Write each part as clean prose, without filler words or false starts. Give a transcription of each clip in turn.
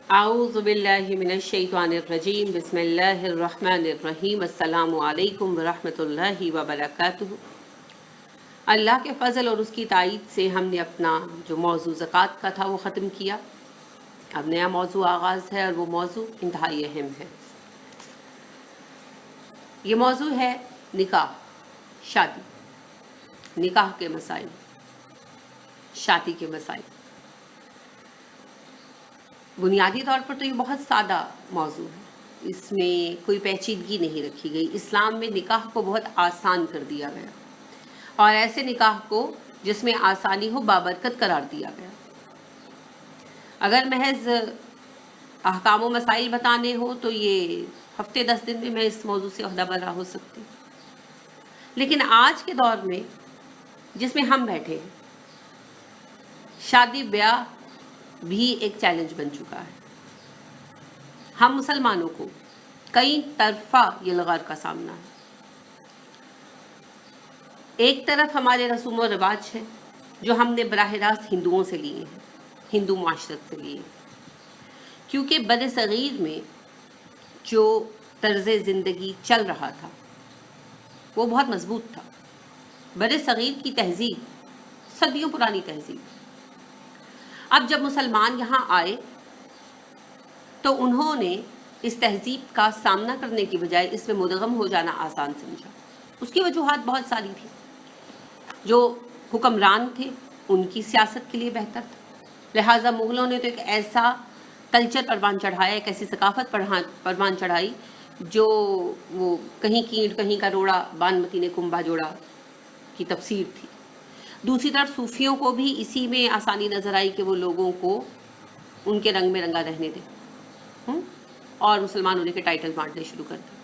اعوذ باللہ من الشیطان الرجیم بسم اللہ الرحمن الرحیم السلام علیکم ورحمۃ اللہ وبرکاتہ۔ اللہ کے فضل اور اس کی تائید سے ہم نے اپنا جو موضوع زکوٰۃ کا تھا وہ ختم کیا۔ اب نیا موضوع آغاز ہے اور وہ موضوع انتہائی اہم ہے۔ یہ موضوع ہے نکاح، شادی، نکاح کے مسائل، شادی کے مسائل۔ بنیادی طور پر تو یہ بہت سادہ موضوع ہے، اس میں کوئی پیچیدگی نہیں رکھی گئی۔ اسلام میں نکاح کو بہت آسان کر دیا گیا اور ایسے نکاح کو جس میں آسانی ہو بابرکت قرار دیا گیا۔ اگر محض احکام و مسائل بتانے ہو تو یہ ہفتے 10 دن میں میں اس موضوع سے عہدہ برا ہو سکتی، لیکن آج کے دور میں جس میں ہم بیٹھے ہیں، شادی بیاہ بھی ایک چیلنج بن چکا ہے۔ ہم مسلمانوں کو کئی طرفہ یلغار کا سامنا ہے۔ ایک طرف ہمارے رسوم و رواج ہیں جو ہم نے براہ راست ہندوؤں سے لیے ہیں، ہندو معاشرت سے لیے ہیں، کیونکہ بر صغیر میں جو طرز زندگی چل رہا تھا وہ بہت مضبوط تھا۔ بر صغیر کی تہذیب صدیوں پرانی تہذیب۔ اب جب مسلمان یہاں آئے تو انہوں نے اس تہذیب کا سامنا کرنے کی بجائے اس میں مدغم ہو جانا آسان سمجھا۔ اس کی وجوہات بہت ساری تھیں۔ جو حکمران تھے ان کی سیاست کے لیے بہتر تھا، لہٰذا مغلوں نے تو ایک ایسا کلچر پروان چڑھایا، ایک ایسی ثقافت پروان چڑھائی جو وہ کہیں کی اینٹ کہیں کا روڑا بانمتی نے کنبا جوڑا کی تفسیر تھی۔ دوسری طرف صوفیوں کو بھی اسی میں آسانی نظر آئی کہ وہ لوگوں کو ان کے رنگ میں رنگا رہنے دیں، اور مسلمان ہونے کے ٹائٹل بانٹنے شروع کر دیں۔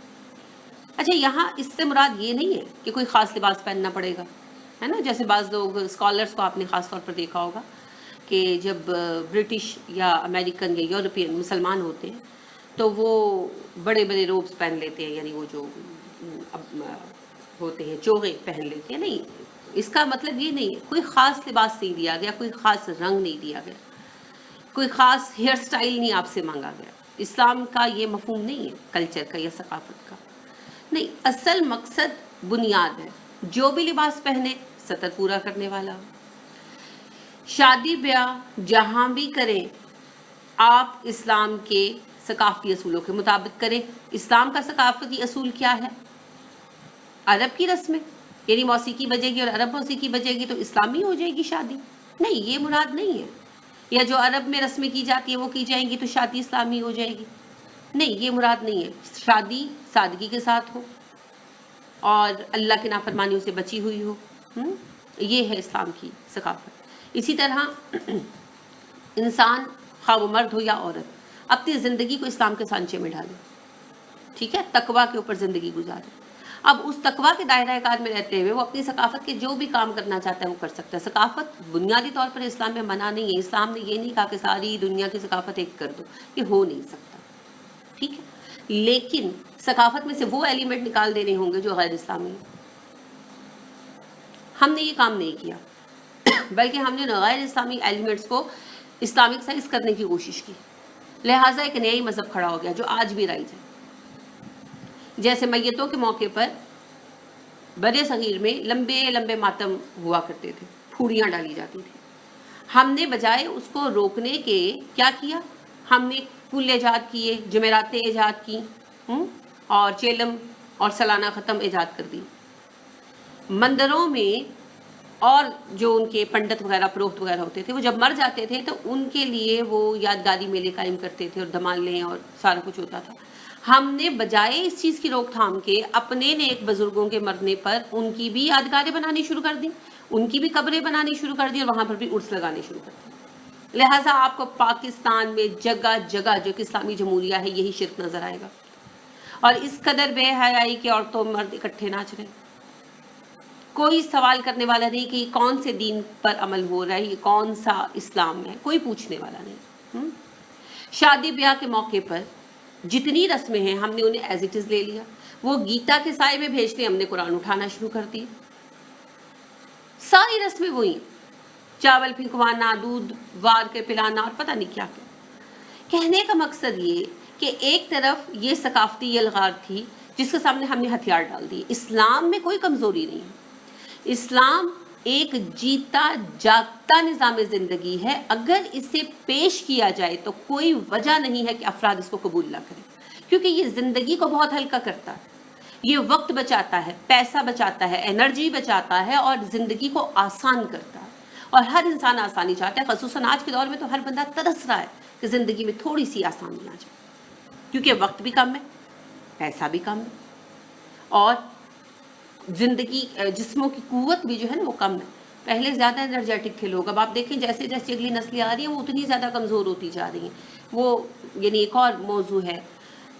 اچھا، یہاں اس سے مراد یہ نہیں ہے کہ کوئی خاص لباس پہننا پڑے گا، ہے نا؟ جیسے بعض لوگ اسکالرس کو آپ نے خاص طور پر دیکھا ہوگا کہ جب برٹش یا امریکن یا یورپین مسلمان ہوتے ہیں تو وہ بڑے بڑے روبس پہن لیتے ہیں، یعنی وہ جو ہوتے ہیں چوغے پہن لیتے ہیں۔ نہیں، اس کا مطلب یہ نہیں ہے، کوئی خاص لباس نہیں دیا گیا، کوئی خاص رنگ نہیں دیا گیا، کوئی خاص ہیئر سٹائل نہیں آپ سے مانگا گیا۔ اسلام کا یہ مفہوم نہیں ہے کلچر کا یا ثقافت کا، نہیں۔ اصل مقصد بنیاد ہے، جو بھی لباس پہنے سطر پورا کرنے والا ہو۔ شادی بیاہ جہاں بھی کریں آپ اسلام کے ثقافتی اصولوں کے مطابق کریں۔ اسلام کا ثقافتی اصول کیا ہے؟ عرب کی رسمیں، یعنی موسیقی بجے گی اور عرب موسیقی بجے گی تو اسلامی ہو جائے گی شادی؟ نہیں، یہ مراد نہیں ہے۔ یا جو عرب میں رسمیں کی جاتی ہیں وہ کی جائیں گی تو شادی اسلامی ہو جائے گی؟ نہیں، یہ مراد نہیں ہے۔ شادی سادگی کے ساتھ ہو اور اللہ کی نافرمانیوں سے بچی ہوئی ہو، یہ ہے اسلام کی ثقافت۔ اسی طرح انسان خواہ وہ مرد ہو یا عورت اپنی زندگی کو اسلام کے سانچے میں ڈالے، ٹھیک ہے، تقویٰ کے اوپر زندگی گزارے۔ اب اس تقویٰ کے دائرہ کار میں رہتے ہوئے وہ اپنی ثقافت کے جو بھی کام کرنا چاہتا ہے وہ کر سکتا ہے۔ ثقافت بنیادی طور پر اسلام میں منع نہیں ہے۔ اسلام نے یہ نہیں کہا کہ ساری دنیا کی ثقافت ایک کر دو، یہ ہو نہیں سکتا، ٹھیک ہے، لیکن ثقافت میں سے وہ ایلیمنٹ نکال دینے ہوں گے جو غیر اسلامی ہیں۔ ہم نے یہ کام نہیں کیا، بلکہ ہم نے غیر اسلامی ایلیمنٹس کو اسلامک سائز کرنے کی کوشش کی، لہٰذا ایک نئی مذہب کھڑا ہو گیا جو آج بھی رائج ہے۔ جیسے میتوں کے موقع پر بر صغیر میں لمبے لمبے ماتم ہوا کرتے تھے، پھوڑیاں ڈالی جاتی تھی۔ ہم نے بجائے اس کو روکنے کے کیا کیا؟ ہم نے پل ایجاد کیے، جمعراتیں ایجاد کی، اور چیلم اور سالانہ ختم ایجاد کر دی۔ مندروں میں اور جو ان کے پنڈت وغیرہ پروہت وغیرہ ہوتے تھے وہ جب مر جاتے تھے تو ان کے لیے وہ یادگاری میلے قائم کرتے تھے اور دھمالیں اور سارا کچھ ہوتا تھا۔ ہم نے بجائے اس چیز کی روک تھام کے اپنے نیک بزرگوں کے مرنے پر ان کی بھی یادگاریں بنانی شروع کر دی، ان کی بھی قبریں بنانی شروع کر دی اور وہاں پر بھی عرس لگانے شروع کر دی۔ لہٰذا آپ کو پاکستان میں جگہ جگہ جو کہ اسلامی جمہوریہ ہے یہی شرک نظر آئے گا، اور اس قدر بے حیائی کہ عورتوں مرد اکٹھے ناچ رہے ہیں۔ کوئی سوال کرنے والا نہیں کہ یہ کون سے دین پر عمل ہو رہا ہے، یہ کون سا اسلام ہے، کوئی پوچھنے والا نہیں۔ شادی بیاہ کے موقع پر جتنی رسمیں ہیں ہم نے انہیں ایز اٹ از لے لیا۔ وہ گیتا کے سائے میں بھیجتے ہم نے قرآن اٹھانا شروع کر دی۔ ساری رسمیں وہی، چاول پھینکوانا، دودھ وار کے پلانا اور پتہ نہیں کیا کیا۔ کہنے کا مقصد یہ کہ ایک طرف یہ ثقافتی الغار تھی جس کے سامنے ہم نے ہتھیار ڈال دیے. اسلام میں کوئی کمزوری نہیں ہے. اسلام ایک جیتا جاگتا نظام زندگی ہے. اگر اسے پیش کیا جائے تو کوئی وجہ نہیں ہے کہ افراد اس کو قبول نہ کریں، کیونکہ یہ زندگی کو بہت ہلکا کرتا ہے، یہ وقت بچاتا ہے، پیسہ بچاتا ہے، انرجی بچاتا ہے، اور زندگی کو آسان کرتا ہے. اور ہر انسان آسانی چاہتا ہے. خصوصاً آج کے دور میں تو ہر بندہ ترس رہا ہے کہ زندگی میں تھوڑی سی آسانی آ جائے، کیونکہ وقت بھی کم ہے، پیسہ بھی کم ہے، اور زندگی جسموں کی قوت بھی جو ہے نا وہ کم ہے. پہلے زیادہ انرجیٹک تھے لوگ، اب آپ دیکھیں جیسے جیسے اگلی نسلیں آ رہی ہیں وہ اتنی زیادہ کمزور ہوتی جا رہی ہیں. وہ یعنی ایک اور موضوع ہے،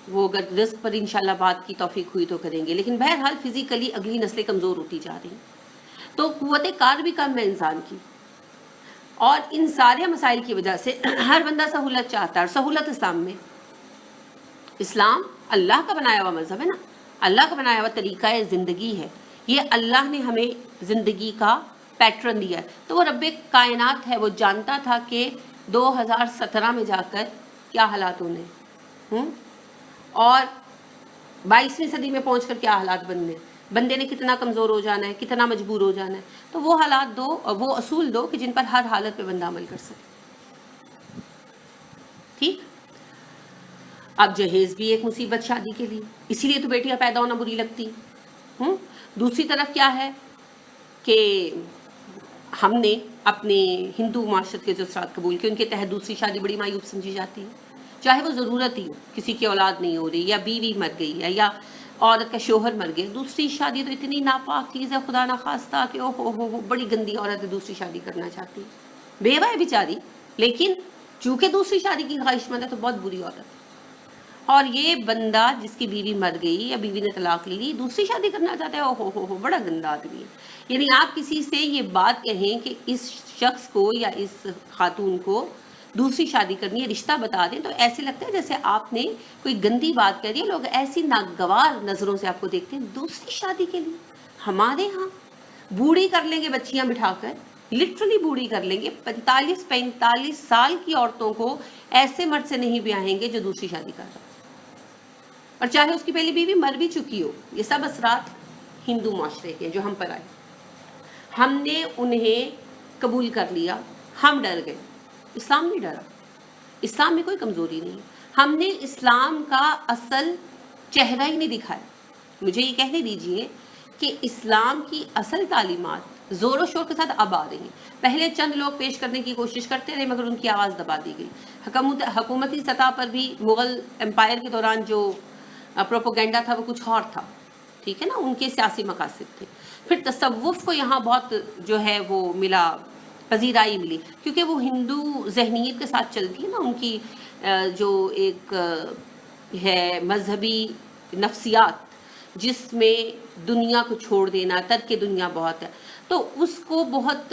وہ اگر رزق پر انشاءاللہ بات کی توفیق ہوئی تو کریں گے. لیکن بہرحال فزیکلی اگلی نسلیں کمزور ہوتی جا رہی ہیں، تو قوت کار بھی کم ہے انسان کی. اور ان سارے مسائل کی وجہ سے ہر بندہ سہولت چاہتا ہے. اور سہولت اسلام میں، اسلام اللہ کا بنایا ہوا مذہب ہے نا، اللہ کا بنایا ہوا طریقہ زندگی ہے. یہ اللہ نے ہمیں زندگی کا پیٹرن دیا ہے. تو وہ رب کائنات ہے، وہ جانتا تھا کہ 2017 میں جا کر کیا حالات ہونے، اور 22ویں صدی میں پہنچ کر کیا حالات بننے، بندے نے کتنا کمزور ہو جانا ہے، کتنا مجبور ہو جانا ہے. تو وہ حالات دو، وہ اصول دو کہ جن پر ہر حالت پہ بندہ عمل کر سکے. ٹھیک. اب جہیز بھی ایک مصیبت شادی کے لیے، اسی لیے تو بیٹیاں پیدا ہونا بری لگتی ہیں. دوسری طرف کیا ہے کہ ہم نے اپنے ہندو معاشرت کے جو اثرات قبول کیے، ان کے تحت دوسری شادی بڑی معیوب سمجھی جاتی ہے، چاہے وہ ضرورت ہی ہو، کسی کی اولاد نہیں ہو رہی، یا بیوی مر گئی ہے، یا عورت کا شوہر مر گیا. دوسری شادی تو اتنی ناپاک چیز ہے، خدا نخواستہ کہ او ہو بڑی گندی عورت ہے دوسری شادی کرنا چاہتی ہے، بیوہ ہے بیچاری، لیکن چونکہ دوسری شادی کی خواہش مند ہے تو بہت بری عورت ہے. اور یہ بندہ جس کی بیوی مر گئی یا بیوی نے طلاق لی دوسری شادی کرنا چاہتا ہے، او ہو بڑا گندا آدمی ہے. یعنی آپ کسی سے یہ بات کہیں کہ اس شخص کو یا اس خاتون کو دوسری شادی کرنی ہے، رشتہ بتا دیں، تو ایسے لگتا ہے جیسے آپ نے کوئی گندی بات کری ہے. لوگ ایسی ناگوار نظروں سے آپ کو دیکھتے ہیں. دوسری شادی کے لیے ہمارے ہاں بوڑھی کر لیں گے بچیاں بٹھا کر، لٹرلی بوڑھی کر لیں گے. 45 سال کی عورتوں کو ایسے مرد سے نہیں بیاہیں گے جو دوسری شادی کر رہا ہے، اور چاہے اس کی پہلی بیوی مر بھی چکی ہو. یہ سب اثرات ہندو معاشرے کے جو ہم پر آئے. ہم نے انہیں قبول کر لیا، ہم ڈر گئے. اسلام نہیں ڈرا، اسلام میں کوئی کمزوری نہیں. ہم نے اسلام کا اصل چہرہ ہی نہیں دکھایا. مجھے یہ کہنے دیجئے کہ اسلام کی اصل تعلیمات زور و شور کے ساتھ اب آ رہی ہیں. پہلے چند لوگ پیش کرنے کی کوشش کرتے رہے مگر ان کی آواز دبا دی گئی. حکومتی سطح پر بھی مغل امپائر کے دوران جو پروپیگنڈا تھا وہ کچھ اور تھا، ٹھیک ہے نا، ان کے سیاسی مقاصد تھے. پھر تصوف کو یہاں بہت جو ہے وہ ملا، پذیرائی ملی، کیونکہ وہ ہندو ذہنیت کے ساتھ چلتی ہے نا. ان کی جو ایک ہے مذہبی نفسیات جس میں دنیا کو چھوڑ دینا، ترک دنیا بہت ہے، تو اس کو بہت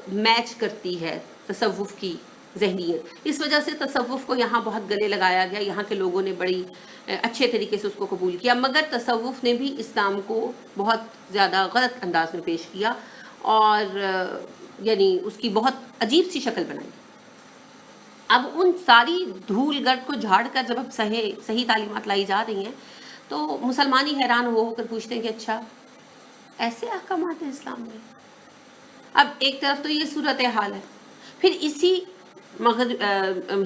میچ کرتی ہے تصوف کی ذہنیت. اس وجہ سے تصوف کو یہاں بہت گلے لگایا گیا. یہاں کے لوگوں نے بڑی اچھے طریقے سے اس کو قبول کیا، مگر تصوف نے بھی اسلام کو بہت زیادہ غلط انداز میں پیش کیا، اور یعنی اس کی بہت عجیب سی شکل بنائی. اب ان ساری دھول گرد کو جھاڑ کر جب اب صحیح تعلیمات لائی جا رہی ہیں تو مسلمان ہی حیران ہو کر پوچھتے ہیں کہ اچھا ایسے احکامات ہیں اسلام میں. اب ایک طرف تو یہ صورتحال ہے، پھر اسی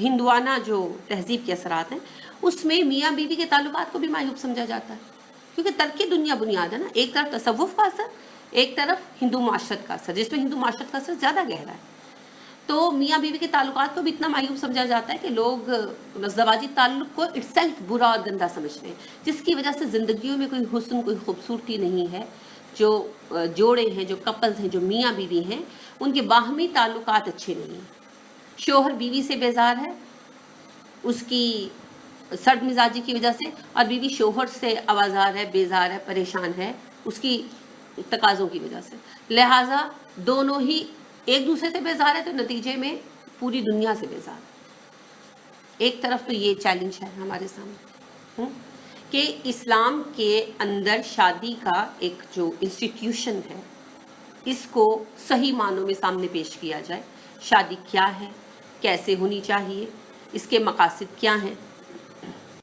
ہندوانہ جو تہذیب کے اثرات ہیں اس میں میاں بیوی کے تعلقات کو بھی معیوب سمجھا جاتا ہے، کیونکہ ترک دنیا بنیاد ہے نا. ایک طرف تصوف کا اثر، ایک طرف ہندو معاشرت کا اثر، جس میں ہندو معاشرت کا اثر زیادہ گہرا ہے. تو میاں بیوی کے تعلقات کو بھی اتنا معیوب سمجھا جاتا ہے کہ لوگ زواجی تعلق کو اٹ سیلف برا اور گندا سمجھتے ہیں، جس کی وجہ سے زندگیوں میں کوئی حسن، کوئی خوبصورتی نہیں ہے. جو جوڑے ہیں، جو کپلز ہیں، جو میاں بیوی ہیں، ان کے باہمی تعلقات اچھے نہیں ہیں. شوہر بیوی سے بیزار ہے اس کی سرد مزاجی کی وجہ سے، اور بیوی شوہر سے آوازار ہے، بیزار ہے، پریشان ہے اس کی تقاضوں کی وجہ سے. لہٰذا دونوں ہی ایک دوسرے سے بیزار ہے، تو نتیجے میں پوری دنیا سے بیزار. ایک طرف تو یہ چیلنج ہے ہمارے سامنے کہ اسلام کے اندر شادی کا ایک جو انسٹیٹیوشن ہے اس کو صحیح معنوں میں سامنے پیش کیا جائے. شادی کیا ہے، کیسے ہونی چاہیے، اس کے مقاصد کیا ہیں.